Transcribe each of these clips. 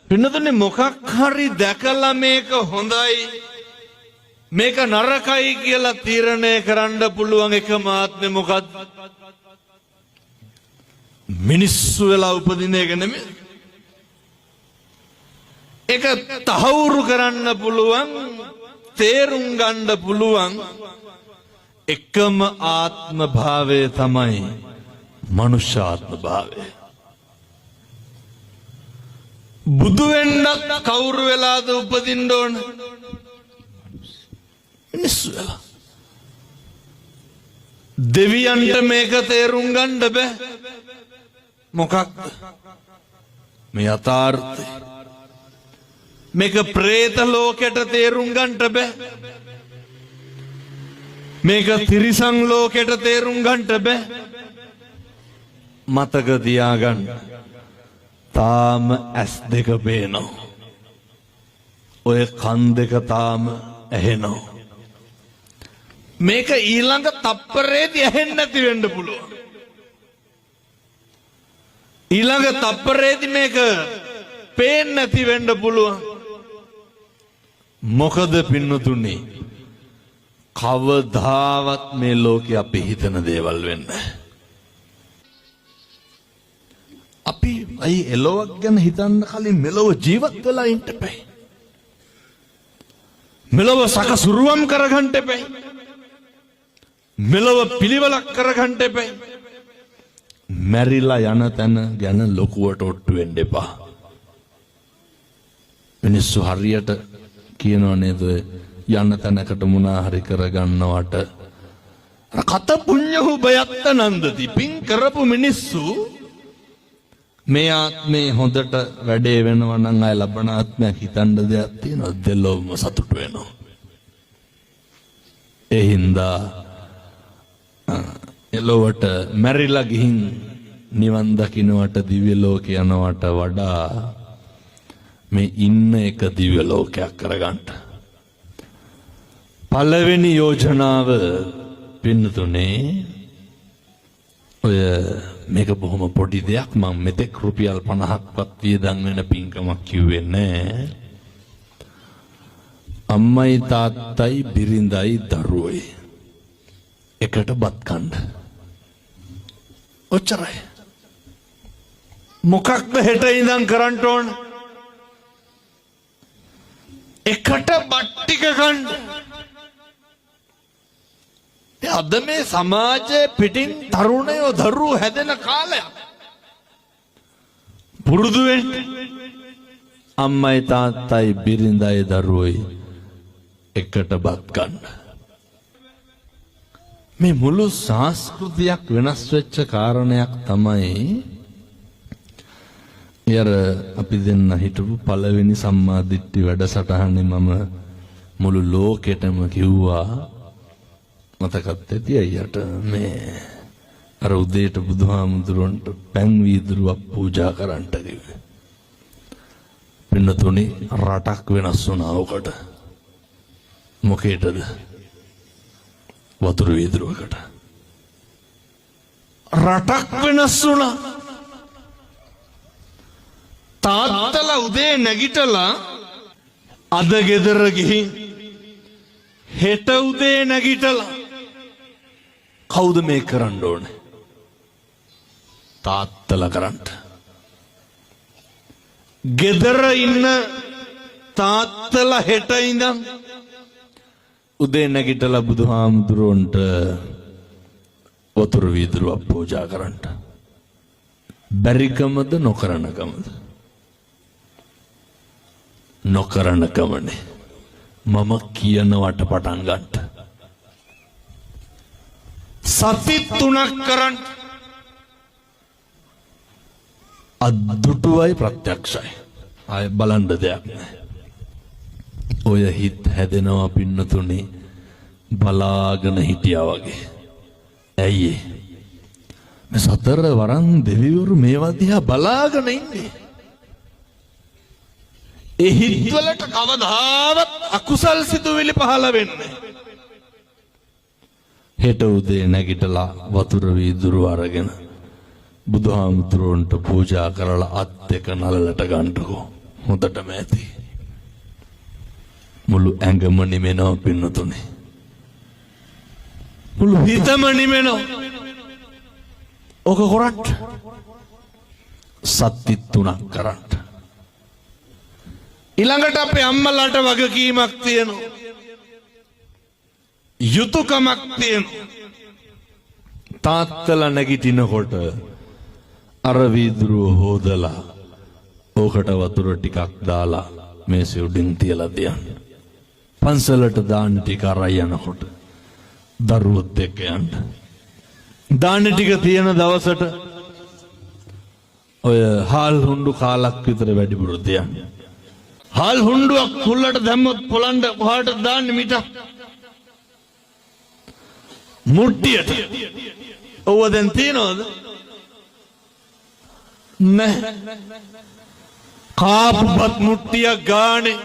පින්නතුනේ මොකක් හරි දැකලා මේක හොඳයි මේක නරකයි කියලා තීරණය කරන්න පුළුවන් එකම ආත්මේ මොකක්ද? මිනිස්සු වෙලා උපදින එක නෙමෙයි. ඒක තහවුරු කරන්න පුළුවන් තේරුම් ගන්න පුළුවන් එකම ආත්ම භාවය තමයි මනුෂ්‍ය ආත්ම භාවය. බුදු වෙන්නත් කවුරු වෙලාද උපදින්න ඕන? මිනිස්සු වෙලා. දෙවියන්ට මේක තේරුම් ගන්න බෑ. මොකක්ද මේ යථාර්ථය? මේක പ്രേත ලෝකයට තේරුම් ගන්නට බෑ. මේක තිරිසන් ලෝකයට තේරුම් ගන්නට බෑ. මතක තියාගන්න. තාම ඇස් දෙක පේනවා. ඔය කන් දෙක තාම ඇහෙනවා. මේක ඊළඟ තප්පරේදී ඇහෙන්නේ නැති වෙන්න පුළුවන්. ඊළඟ තප්පරේදී මේක පේන්නේ නැති වෙන්න පුළුවන්. මොකද පින්නතුනි කවදාවත් මේ ලෝකේ අපි හිතන දේවල් වෙන්නේ. අපි අයි එළවක් ගැන හිතන්න කලින් මෙලොව ජීවත් වෙලා ඉන්න එපා. මෙලොව සකසුරුවම් කරගන්න එපා. මෙලොව පිළිවෙලක් කරගන්න එපා. මැරිලා යන තැන ගැන ලොකුවට ඔට්ටු වෙන්න එපා. මිනිස්සු හරියට කියනවා නේද යන තැනකට මොනා හරි කරගන්නවට කත පුඤ්ඤහු බයත්ත නන්දති. පින් කරපු මිනිස්සු මේ ආත්මේ හොඳට වැඩේ වෙනවා නම් අය ලබන ආත්මයක් හිතන්න දෙයක් තියෙනවා. දෙලොවම සතුට වෙනවා. ඒ හින්දා එලොවට මැරිලා ගිහින් නිවන් දකින්නට දිව්‍ය ලෝක යනවට වඩා මේ ඉන්න එක දිව්‍ය ලෝකයක් කරගන්න. පළවෙනි යෝජනාව පින්නතුනේ ඔය මේක බොහොම පොඩි දෙයක්. මම මෙතෙක් රුපියල් 50ක්වත් වියදම් වෙන පින්කමක් කිව්වේ නෑ. අම්මයි තාත්තයි බිරිඳයි දරුවෝයි එකට බත් කන්න. ඔච්චරයි. මොකක්ද හෙට ඉඳන් කරන්න ඕන? එකට බත් ටික ගන්න. අද මේ සමාජයේ පිටින් තරුණයෝ දරුවෝ හැදෙන කාලයක්. පුරුදු වෙන්න. අම්මයි තාත්තයි බිරිඳයි දරුවෝයි එකට බත් ගන්න. මේ මුළු සංස්කෘතියක් වෙනස් වෙච්ච කාරණයක් තමයි ඊයර අපි දෙන්න හිටපු පළවෙනි සම්මා දිට්ඨි වැඩසටහනේ මම මුළු ලෝකෙටම කිව්වා මතකත් ඇති අයියට මේ අර උදේට බුදුහාමුදුරන්ට පැන් වීදුරුවක් පූජා කරන්නට කිව්වේ. පින්නතුනි රටක් වෙනස් වුණා ඔකට. මොකේටද? වතුර වීදුරුවකට. රටක් වෙනස් වුණා. තාත්තලා උදේ නැගිටලා අද ගෙදර ගිහින් හෙට උදේ නැගිටලා කවුද මේ කරන්න ඕනේ? තාත්තලා කරන්න. ගෙදර ඉන්න තාත්තලා හෙට ඉඳන් උදේ නැගිටලා බුදුහාමුදුරන්ට වතුර වීදුරුවක් පූජා කරන්න. බැරිකමද නොකරනකමද? නොකරනකමනේ. මම කියනවට පටන් ගන්නට. සති 3ක් කරන්න. අද්දුටුවයි ප්‍රත්‍යක්ෂයි. ආය බලන්න දෙයක් නැහැ. ඔය හිත හැදෙනවා පින්නතුනේ බලාගෙන හිටියා වගේ. ඇයි මේ සතර වරන් දෙවිවරු මේවා දිහා බලාගෙන ඉන්නේ? ඒ හිත්වලට කවදාවත් අකුසල් සිතුවිලි පහළ වෙන්නේ. හෙට උදේ නැගිටලා වතුර වීදුරු අරගෙන බුදුහාමුදුරන්ට පූජා කරලා අත් දෙක නලලට ගන්නකෝ. හොඳටම ඇති. මුළු ඇඟම නිමෙනවා පින්නතුනේ. මුළු හිතම නිමෙනවා. ඔක කරට සත්‍ය තුනක් කරට. ඊළඟට අපේ අම්මලාට වගකීමක් තියෙනවා. යුතුයකමක් තියෙනවා. තාත්තලා නැගිටිනකොට අර වීදුරුව හොදලා ඕකට වතුර ටිකක් දාලා මේසෙ උඩින් තියලා තියන්න. පන්සලට දාන්න ටික අරන් යනකොට දරුවොත් එක්ක යන්න. දාන්න ටික තියෙන දවසට ඔය හාල් හුණ්ඩු කාලක් විතර වැඩිපුර තියන්න. හාල් හුණ්ඩුවක් කුල්ලට දැම්මොත් පොළන්න කොහාට දාන්නේ මිට? මුට්ටියට. ඔව දැන් තියනවද? නැහැ. කාපුපත් මුට්ටියක් ගානේ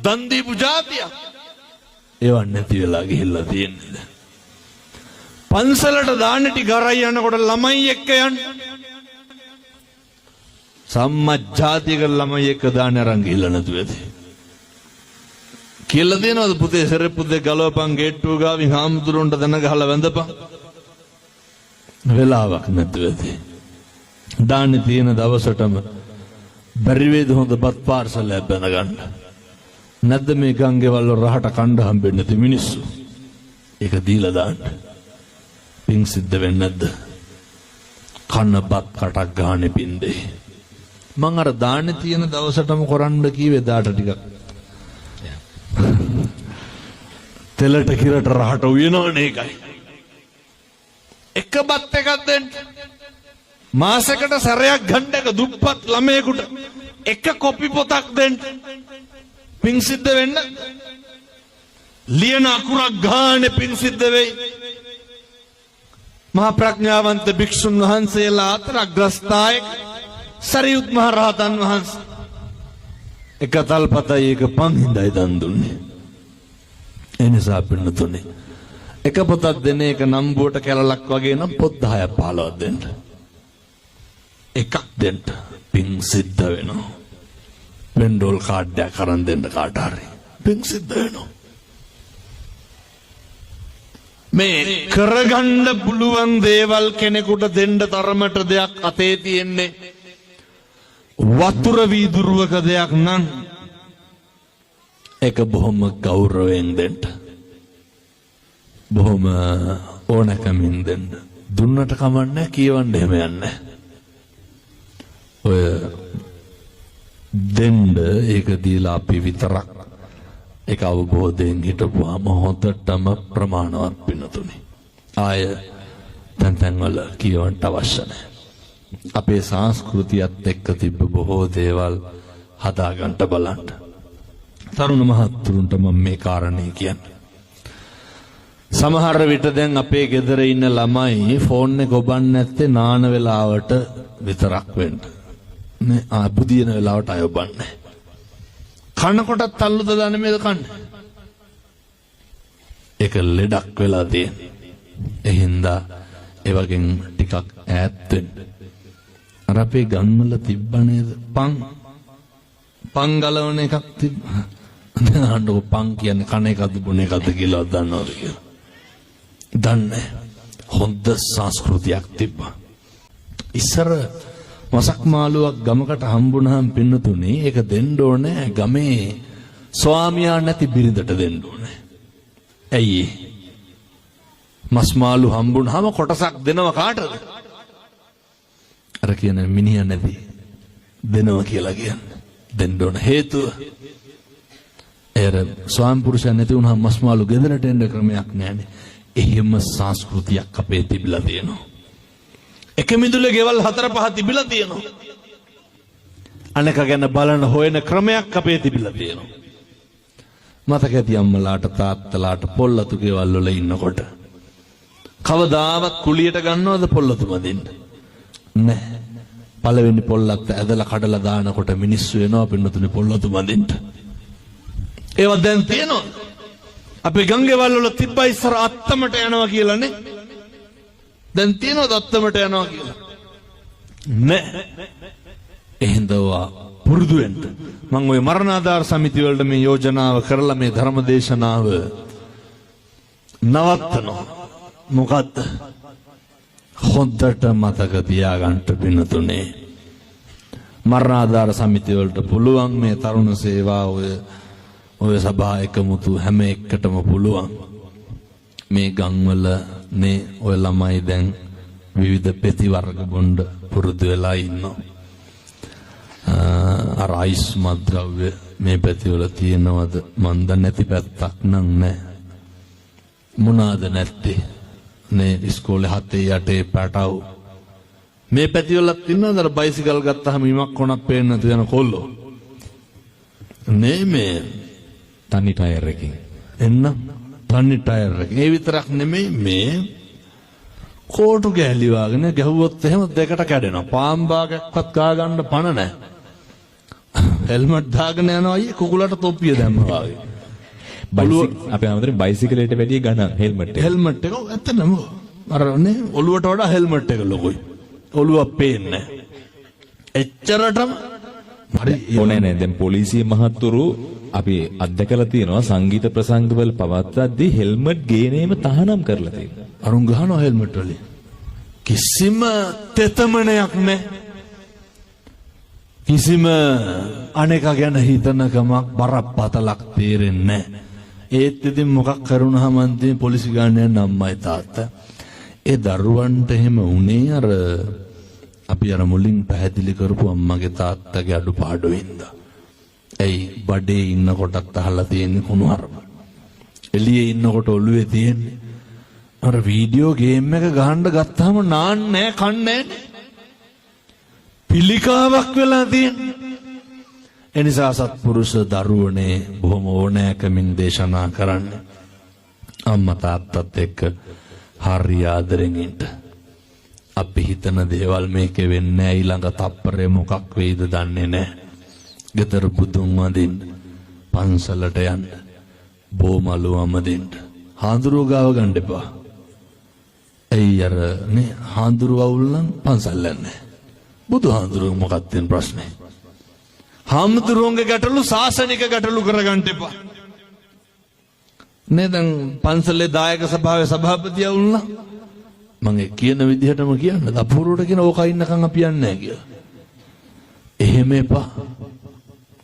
දන් දීපු જાතියක්. ඒවත් නැති වෙලා ගිහිල්ලා තියෙන්නේ. පන්සලට දාන්න ටික අරන් යනකොට ළමයි එක්ක යන්න. සම්මජ්ජාතික ළමයි එක්ක දාන්න අරන් ගිහිල්ලා නැතුව ඇති. කියලා දෙනවද පුතේ සෙරෙප්පු දෙක ගලවපන් ගේට්ටුව ගාවින් හාමුදුරුවන්ට දන ගහලා වැඳපන්. වෙලාවක් නැතුව ඇති. දාන්න තියෙන දවසටම බැරි වේද හොඳ බත් පාර්සලයක් බැන ගන්න. නැද්ද මේ ගංගේවල් වල රහට කණ්ඩ හම්බෙන්නේ නැති මිනිස්සු? ඒක දීලා දාන්න. පිං සිද්ධ වෙන්නේ නැද්ද? කන්න බත් කටක් ගානේ පින්දේ. මං අර දාන්නේ තියෙන දවසටම කරන්න කීවේ දාට ටිකක්. තෙලට කිරට රහට උයනවනේ ඒකයි. එක බත් එකක් දෙන්න. මාසෙකට සැරයක් ගන්න එක දුප්පත් ළමයෙකුට එක කොපි පොතක් දෙන්න. පිං සිද්ධ වෙන්න. ලියන අකුරක් ගානේ පිං සිද්ධ වෙයි. මහා ප්‍රඥාවන්ත භික්ෂුන් වහන්සේලා අතර අග්‍රස්ථායක සරියුත් මහ රහතන් වහන්සේ එක තල්පතයි එක පන්හිඳයි දන් දුන්නේ. ඒ නිසා පින්නතුනේ එක පොතක් දෙන එක නම්බුවට කැලලක් වගේ නම් පොත් 10ක් 15ක් දෙන්න. එකක් දෙන්න පිං සිද්ධ වෙනවා. වෙන්ඩෝල් කාඩ් එකක් අරන් දෙන්න කාට හරි පිං සිද්ධ වෙනවා. මේ කරගන්න පුළුවන් දේවල් කෙනෙකුට දෙන්න තරමට දෙයක් අතේ තියෙන්නේ වතුර වීදුරුවක දෙයක් නම් ඒක බොහොම ගෞරවයෙන් දෙන්න. බොහොම ඕනකමින් දෙන්න. දුන්නට කමන්නේ කියවන්න එහෙම යන්නේ. ඔය දෙන්න ඒක දීලා අපි විතරක් ඒක අවබෝධයෙන් හිටපුවාම හොඳටම ප්‍රමාණවත් පින්නතුනි. ආය තැන් වල කියවන්න අවශ්‍ය නැහැ. අපේ සංස්කෘතියත් එක්ක තිබ්බ බොහෝ දේවල් හදාගන්න බලන්න. තරුණ මහත්තුරුන්ට මම මේ කාරණේ කියන්නේ. සමහර විට දැන් අපේ ගෙදර ඉන්න ළමයි ෆෝන් එක ඔබන්නේ නැත්තේ නාන වෙලාවට විතරක් වෙන්න. නේ බුදියන වෙලාවට අය ඔබන්නේ. කනකොටත් තල්ලුද දන්නේ කන්නේ. ඒක ලෙඩක් වෙලා තියෙන. ඒ හින්දා ඒ වගේ ටිකක් ඈත් වෙන්න. අර අපේ ගම්වල තිබ්බ නේද පං ගලවන එකක් තිබ්බා. අහන්නකො පං කියන්නේ කන එකක්ද බොන එකක්ද කියලා දන්නවද කියලා. දන්නේ. හොඳ සංස්කෘතියක් තිබ්බා. ඉස්සර මසක් මාළුවක් ගමකට හම්බුනහම පින්නතුනේ ඒක දෙන්න ඕනේ ගමේ ස්වාමියා නැති බිරිඳට දෙන්න ඕනේ. ඇයි මස් මාළු හම්බුනහම කොටසක් දෙනව කාටද? අර කියන මිනිහා නැති දෙනවා කියලා කියන්නේ. දෙන්න ඕන හේතුව එර ස්වාමි පුරුෂයා නැති වුනහම මස් මාළු ගෙදරට එන්න ක්‍රමයක් නැහැනේ. එහෙම සංස්කෘතියක් අපේ තිබිලා තියෙනවා. එක මිදුලේ ගෙවල් 4-5 තිබිලා තියෙනවා. අනක ගැන බලන හොයන ක්‍රමයක් අපේ තිබිලා තියෙනවා. මතක ඇති අම්මලාට තාත්තලාට පොල්ලතු ගෙවල් වල ඉන්නකොට කවදාවත් කුලියට ගන්නවද පොල්ලතු මදින්න? නැහැ. පළවෙනි පොල්ලත් ඇදලා කඩලා දානකොට මිනිස්සු එනවා පින්නතුනේ පොල්ලතු මදින්න. ඒවා දැන් තියෙනවා. අපේ ගංගේවල් වල තිබ්බා ඉස්සර අත්තමට යනවා කියලානේ. දැන් තියෙනවද අත්තමට යනවා කියලා? නෑ. එහෙන්දවා පුරුදු වෙන්න. මම ওই මරණාධාර සමිති වලට මේ යෝජනාව කරලා මේ ධර්ම දේශනාව නවත්තනවා. මොකද්ද? හොඳට මතක තියාගන්න පින්නතුනේ. මරණාධාර සමිති වලට පුළුවන් මේ තරුණ සේවා ඔය සභා එකමුතු හැම එකටම පුළුවන්. මේ ගම්වල නේ ඔය ළමයි දැන් විවිධ පෙති වර්ග බොණ්ඩ පුරුදු වෙලා ඉන්නවා. අර ආයිස්මත් ද්‍රව්‍ය මේ පැතිවල තියෙනවද? මන් දන්නේ නැති පැත්තක් නම් නැහැ. මොනවාද නැත්තේ? නේ ඉස්කෝලේ 7 8 පැටව මේ පැතිවලත් ඉන්නවද? අර බයිසිකල් ගත්තාම ඉමක් කොනක් පේන්න නැතු යන කොල්ලෝ. නේ මේ තනි ටයර් එකකින් එන්න තනි ටයර් එක. ඒ විතරක් නෙමෙයි මේ කෝටු ගෑලි වාගෙන ගැහුවොත් එහෙම දෙකට කැඩෙනවා. පාම් භාගයක්වත් ගා ගන්න පණ නැහැ. හෙල්මට් දාගෙන යනවා අයියේ කුකුලට තොප්පිය දැම්මා වගේ. අපේ ආමතුරු බයිසිකලයට වැඩිය ගණන් හෙල්මට් එක ඇත්තටම අර නේ ඔළුවට වඩා හෙල්මට් එක ලොකුයි. ඔළුව පේන්නේ එච්චරටම හරි ඕනේ නෑ. දැන් පොලිසිය මහත්තුරු අපි අත්දැකලා තියෙනවා සංගීත ප්‍රසංගවල පවත්වද්දී හෙල්මට් ගේනේම තහනම් කරලා තියෙනවා. අරුන් ගහනවා හෙල්මට් වලින්. කිසිම තෙතමනයක් නැහැ. කිසිම අනේක ගැන හිතනකමක් බරපතලක් තේරෙන්නේ නැහැ. ඒත් ඉතින් මොකක් කරුණාම අන්තිම පොලිසි ගානේ නම්මයි තාත්තා. ඒ දරුවන්ට එහෙම උනේ අර අපි අර මුලින් පැහැදිලි කරපු අම්මගේ තාත්තගේ අඩුපාඩුවෙන්ද. ඇයි බඩේ ඉන්නකොටත් අහලා තියෙන්නේ කුණුහරුප. එළියේ ඉන්නකොට ඔළුවේ තියෙන්නේ අර වීඩියෝ ගේම් එක ගහන්න ගත්තාම නාන්නේ කන්නේ පිළිකාවක් වෙලා තියෙන්නේ. එනිසා සත්පුරුෂ දරුවනේ බොහොම ඕනෑකමින් දේශනා කරන්නේ අම්මා තාත්තත් එක්ක හරි ආදරෙන් ඉන්න. අපි හිතන දේවල් මේකේ වෙන්නේ ඊළඟ තප්පරේ මොකක් වෙයිද දන්නේ නැහැ. ගෙදර බුදුන් වඳින්න, පන්සලට යන්න, බෝමලු අමදින්න. හාඳුරුව ගාව ගන්න එපා. එයි අර නේ හාඳුරුව අවුල් නම් පන්සල් යන්නේ. බුදුහාඳුරුව මොකක්ද තියෙන ප්‍රශ්නේ? හාමුදුරුවන්ගේ ගැටලු සාසනික ගැටලු කරගන්න එපා. නේ දැන් පන්සලේ දායක සභාවේ සභාපතිය වුණා. මම කියන විදිහටම කියන්න අපූර්වට කියන ඕක ඉන්නකම් අපි යන්නේ නැහැ කියලා. එහෙම එපා.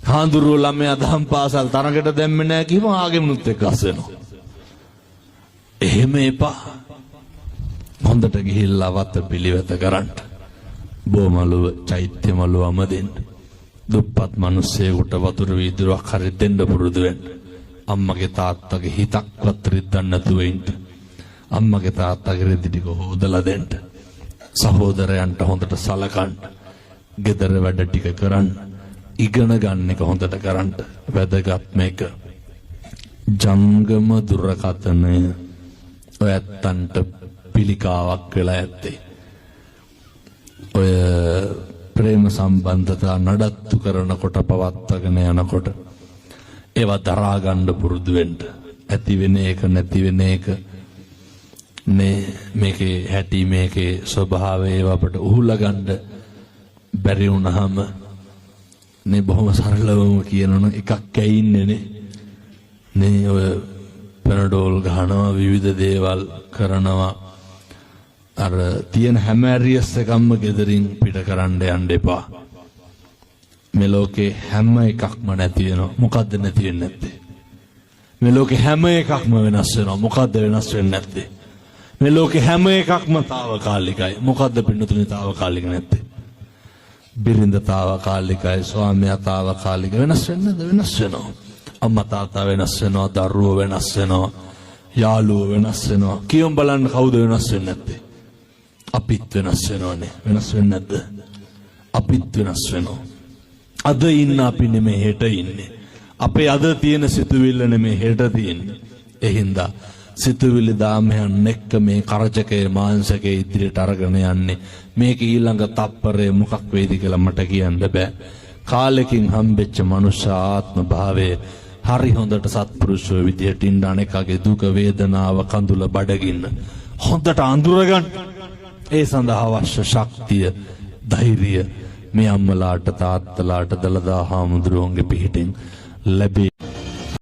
හාමුදුරුවෝ ළමයා දහම් පාසල් තරඟට දැම්මේ නැහැ කිව්වම ආගෙමනුත් එක්ක අස් වෙනවා. එහෙම එපා. හොඳට ගිහිල්ලා වත පිළිවෙත කරන්න. බොමලුව චෛත්‍ය මලුව අමදින්න. දුප්පත් මිනිස්සෙකුට වතුර වීදුරුවක් හරි දෙන්න පුරුදු වෙන්න. අම්මගේ තාත්තගේ හිතක්වත් රිද්දන්න නැතුව ඉන්න. අම්මගේ තාත්තගේ රෙදි ටික හොදලා දෙන්න. සහෝදරයන්ට හොඳට සලකන්න. ගෙදර වැඩ ටික කරන්න. ඉගෙන ගන්න එක හොඳට කරන්න. වැදගත් මේක. ජංගම දුරකථනය ඔය ඇත්තන්ට පිළිකාවක් වෙලා ඇත්තේ. ඔය ප්‍රේම සම්බන්ධතා නඩත්තු කරනකොට පවත්වාගෙන යනකොට ඒවා දරා ගන්න පුරුදු වෙන්න. ඇති වෙන එක නැති වෙන එක නේ මේකේ හැටි මේකේ ස්වභාවය ඒවා අපට උහුලා ගන්න බැරි වුණාම නේ බොහොම සරලවම කියනවනම් එකක් ඇයින්නේ නේ ඔය පැනඩෝල් ගහනවා විවිධ දේවල් කරනවා. අර තියෙන හැම ඇරියස් එකක්ම ගෙදරින් පිට කරන්න යන්න එපා. මේ ලෝකේ හැම එකක්ම නැති වෙනවා. මොකද්ද නැති වෙන්නේ නැත්තේ? මේ ලෝකේ හැම එකක්ම වෙනස් වෙනවා. මොකද්ද වෙනස් වෙන්නේ නැත්තේ? මේ ලෝකේ හැම එකක්ම తాවකාලිකයි. මොකද්ද පින්නතුනේ తాවකාලික නැත්තේ? බිරිඳ తాවකාලිකයි, ස්වාමියා తాවකාලික. වෙනස් වෙන්නේ නැද්ද? වෙනස් වෙනවා. අම්මා තාත්තා වෙනස් වෙනවා, දරුවෝ වෙනස් වෙනවා, යාළුවෝ වෙනස් වෙනවා. කියමු බලන්න කවුද වෙනස් වෙන්නේ නැත්තේ? අපිත් වෙනස් වෙනවනේ. වෙනස් වෙන්නේ නැද්ද? අපිත් වෙනස් වෙනවා. අද ඉන්න අපි නෙමෙයි හෙට ඉන්නේ. අපේ අද තියෙන සිතුවිල්ල නෙමෙයි හෙට තියෙන්නේ. එහින්දා සිතුවිලි දාමයන් එක්ක මේ කරචකේ මාංශකේ ඉදිරියට අරගෙන යන්නේ. මේක ඊළඟ තප්පරේ මොකක් වෙයිද කියලා මට කියන්න බෑ. කාලෙකින් හම්බෙච්ච මනුෂ්‍ය ආත්ම භාවයේ හරි හොඳට සත්පුරුෂෝ විදියට ඉන්න අනේකගේ දුක වේදනාව කඳුල බඩගින්න හොඳට අඳුරගන්න. ඒ සඳහා අවශ්‍ය ශක්තිය, ධෛර්යය මේ අම්මලාට තාත්තලාට දලදා හාමුදුරුවන්ගේ පිහිටෙන් ලැබේ.